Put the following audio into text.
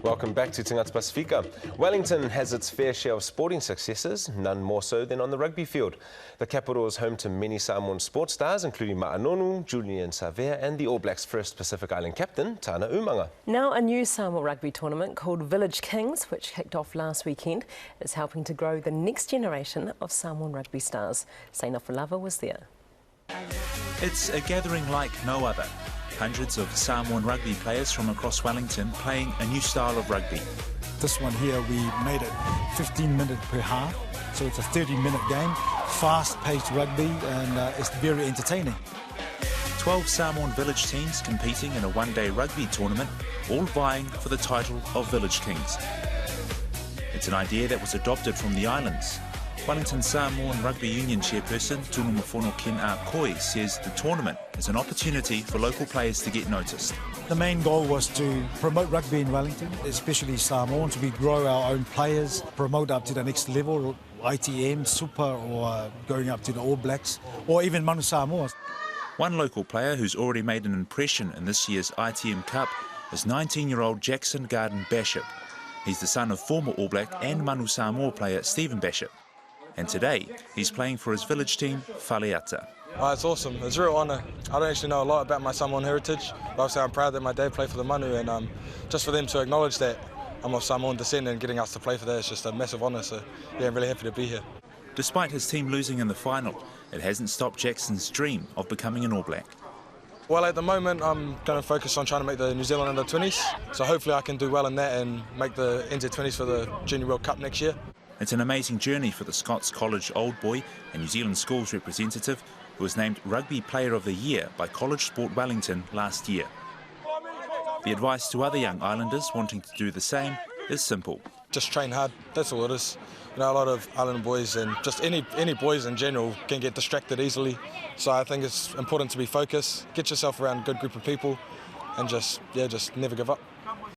Welcome back to Te Ngata Pasifika. Wellington has its fair share of sporting successes, none more so than on the rugby field. The capital is home to many Samoan sports stars, including Ma'anonu, Julian Savea and the All Blacks' first Pacific Island captain, Tana Umaga. Now a new Samoa rugby tournament called Village Kings, which kicked off last weekend, is helping to grow the next generation of Samoan rugby stars. Saina Falava was there. It's a gathering like no other. Hundreds of Samoan rugby players from across Wellington playing a new style of rugby. This one here, we made it 15 minutes per half, so it's a 30-minute game, fast-paced rugby, and it's very entertaining. 12 Samoan village teams competing in a one-day rugby tournament, all vying for the title of Village Kings. It's an idea that was adopted from the islands. Wellington Samoan Rugby Union chairperson Tunu Mafono Ken A. Koi says the tournament is an opportunity for local players to get noticed. The main goal was to promote rugby in Wellington, especially Samoans. We grow our own players, promote up to the next level, ITM, Super, or going up to the All Blacks, or even Manu Samoa. One local player who's already made an impression in this year's ITM Cup is 19-year-old Jackson Garden Bashop. He's the son of former All Black and Manu Samoa player Stephen Bashop. And today, he's playing for his village team, Whaleata. Oh, it's awesome. It's a real honour. I don't actually know a lot about my Samoan heritage, but obviously I'm proud that my dad played for the Manu, and just for them to acknowledge that I'm of Samoan descent and getting us to play for that is just a massive honour. So yeah, I'm really happy to be here. Despite his team losing in the final, it hasn't stopped Jackson's dream of becoming an All Black. Well, at the moment, I'm going to focus on trying to make the New Zealand under-20s, so hopefully I can do well in that and make the NZ20s for the Junior World Cup next year. It's an amazing journey for the Scots College Old Boy and New Zealand Schools representative, who was named Rugby Player of the Year by College Sport Wellington last year. The advice to other young islanders wanting to do the same is simple. Just train hard, that's all it is. You know, a lot of island boys and just any boys in general can get distracted easily. So I think it's important to be focused, get yourself around a good group of people and just never give up.